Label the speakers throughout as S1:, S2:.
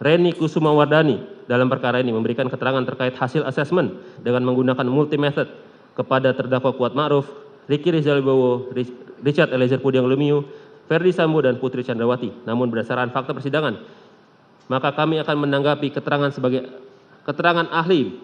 S1: Reni Kusumawardani dalam perkara ini memberikan keterangan terkait hasil asesmen dengan menggunakan multi method kepada terdakwa Kuat Ma'ruf, Ricky Rizal Wibowo, Richard Eliezer Pudiang Lumiu, Ferdi Sambo dan Putri Chandrawati. Namun berdasarkan fakta persidangan, maka kami akan menanggapi keterangan sebagai keterangan ahli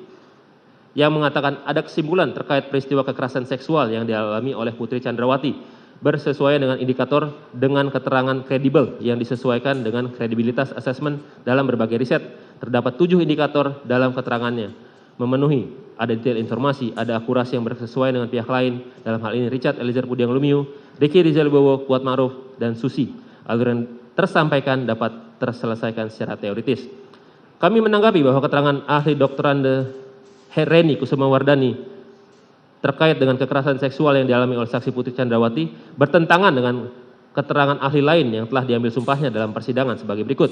S1: yang mengatakan ada kesimpulan terkait peristiwa kekerasan seksual yang dialami oleh Putri Chandrawati bersesuaian dengan indikator dengan keterangan kredibel yang disesuaikan dengan kredibilitas asesmen dalam berbagai riset. Terdapat 7 indikator dalam keterangannya memenuhi, ada detail informasi, ada akurasi yang bersesuaian dengan pihak lain, dalam hal ini Richard Eliezer Pudiang Lumiu, Ricky Rizal Wibowo, Kuat Ma'ruf, dan Susi. Aluran tersampaikan dapat terselesaikan secara teoritis. Kami menanggapi bahwa keterangan ahli doktorande Reni Kusumawardani terkait dengan kekerasan seksual yang dialami oleh saksi Putri Chandrawati bertentangan dengan keterangan ahli lain yang telah diambil sumpahnya dalam persidangan sebagai berikut.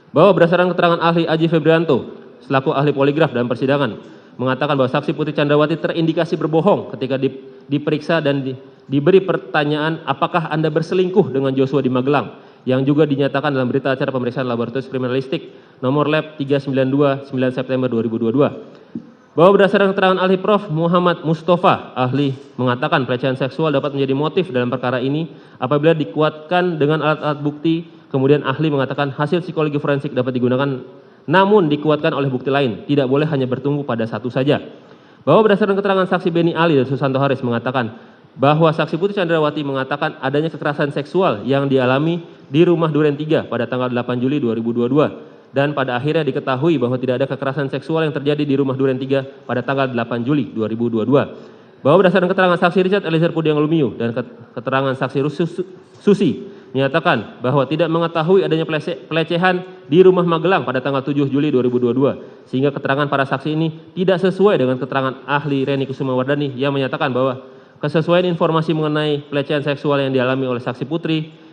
S1: Bahwa berdasarkan keterangan ahli Aji Febrianto selaku ahli poligraf dalam persidangan mengatakan bahwa saksi Putri Chandrawati terindikasi berbohong ketika diperiksa dan diberi pertanyaan apakah Anda berselingkuh dengan Joshua di Magelang, yang juga dinyatakan dalam berita acara pemeriksaan laboratorium kriminalistik nomor lab 392 9 September 2022. Bahwa berdasarkan keterangan ahli Prof. Muhammad Mustafa, ahli mengatakan pelecehan seksual dapat menjadi motif dalam perkara ini apabila dikuatkan dengan alat-alat bukti. Kemudian ahli mengatakan hasil psikologi forensik dapat digunakan namun dikuatkan oleh bukti lain, tidak boleh hanya bertumbuh pada satu saja. Bahwa berdasarkan keterangan saksi Beni Ali dan Susanto Haris mengatakan bahwa saksi Putri Chandrawati mengatakan adanya kekerasan seksual yang dialami di rumah Duren 3 pada tanggal 8 Juli 2022. Dan pada akhirnya diketahui bahwa tidak ada kekerasan seksual yang terjadi di rumah Duren 3 pada tanggal 8 Juli 2022. Bahwa berdasarkan keterangan saksi Richard Eliezer Pudiang Lumiu dan keterangan saksi Susi menyatakan bahwa tidak mengetahui adanya pelecehan di rumah Magelang pada tanggal 7 Juli 2022. Sehingga keterangan para saksi ini tidak sesuai dengan keterangan ahli Reni Kusumawardani yang menyatakan bahwa kesesuaian informasi mengenai pelecehan seksual yang dialami oleh saksi Putri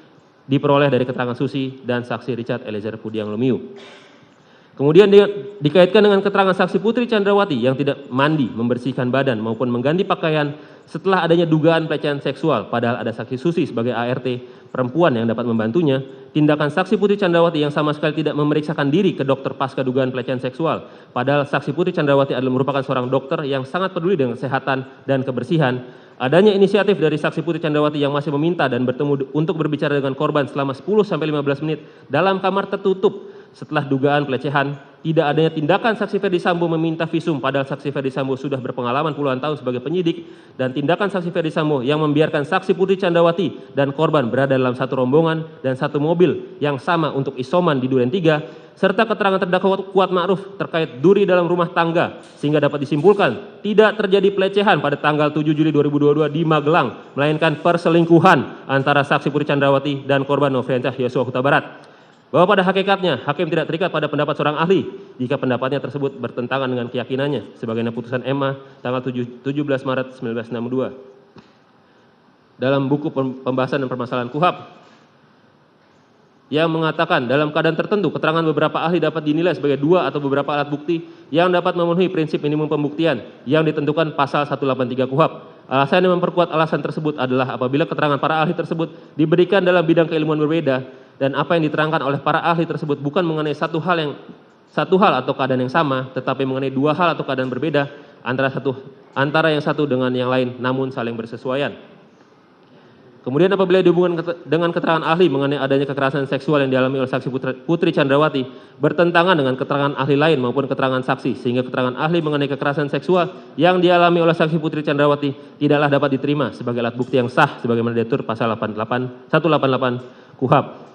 S1: diperoleh dari keterangan Susi dan saksi Richard Eliezer Pudiang Lumiu. Kemudian dikaitkan dengan keterangan saksi Putri Chandrawati yang tidak mandi, membersihkan badan maupun mengganti pakaian setelah adanya dugaan pelecehan seksual, padahal ada saksi Susi sebagai ART perempuan yang dapat membantunya. Tindakan saksi Putri Chandrawati yang sama sekali tidak memeriksakan diri ke dokter pasca dugaan pelecehan seksual, padahal saksi Putri Chandrawati adalah merupakan seorang dokter yang sangat peduli dengan kesehatan dan kebersihan. Adanya inisiatif dari saksi Putri Chandrawati yang masih meminta dan bertemu untuk berbicara dengan korban selama 10-15 menit dalam kamar tertutup setelah dugaan pelecehan. Tidak adanya tindakan saksi Ferdi Sambo meminta visum padahal saksi Ferdi Sambo sudah berpengalaman puluhan tahun sebagai penyidik, dan tindakan saksi Ferdi Sambo yang membiarkan saksi Putri Chandrawati dan korban berada dalam satu rombongan dan satu mobil yang sama untuk isoman di Duren 3, serta keterangan terdakwa Kuat Ma'ruf terkait duri dalam rumah tangga, sehingga dapat disimpulkan tidak terjadi pelecehan pada tanggal 7 Juli 2022 di Magelang, melainkan perselingkuhan antara saksi Putri Chandrawati dan korban Nofriansyah Yosua Huta Barat. Bahwa pada hakikatnya hakim tidak terikat pada pendapat seorang ahli jika pendapatnya tersebut bertentangan dengan keyakinannya, sebagaimana putusan MA tanggal 17 Maret 1962. Dalam buku pembahasan dan permasalahan KUHAP yang mengatakan dalam keadaan tertentu keterangan beberapa ahli dapat dinilai sebagai dua atau beberapa alat bukti yang dapat memenuhi prinsip minimum pembuktian yang ditentukan pasal 183 KUHAP. Alasan yang memperkuat alasan tersebut adalah apabila keterangan para ahli tersebut diberikan dalam bidang keilmuan berbeda dan apa yang diterangkan oleh para ahli tersebut bukan mengenai satu hal atau keadaan yang sama, tetapi mengenai dua hal atau keadaan berbeda antara yang satu dengan yang lain namun saling bersesuaian. Kemudian apabila dihubungkan dengan keterangan ahli mengenai adanya kekerasan seksual yang dialami oleh saksi Putri Chandrawati bertentangan dengan keterangan ahli lain maupun keterangan saksi, sehingga keterangan ahli mengenai kekerasan seksual yang dialami oleh saksi Putri Chandrawati tidaklah dapat diterima sebagai alat bukti yang sah sebagaimana diatur pasal 188 KUHAP.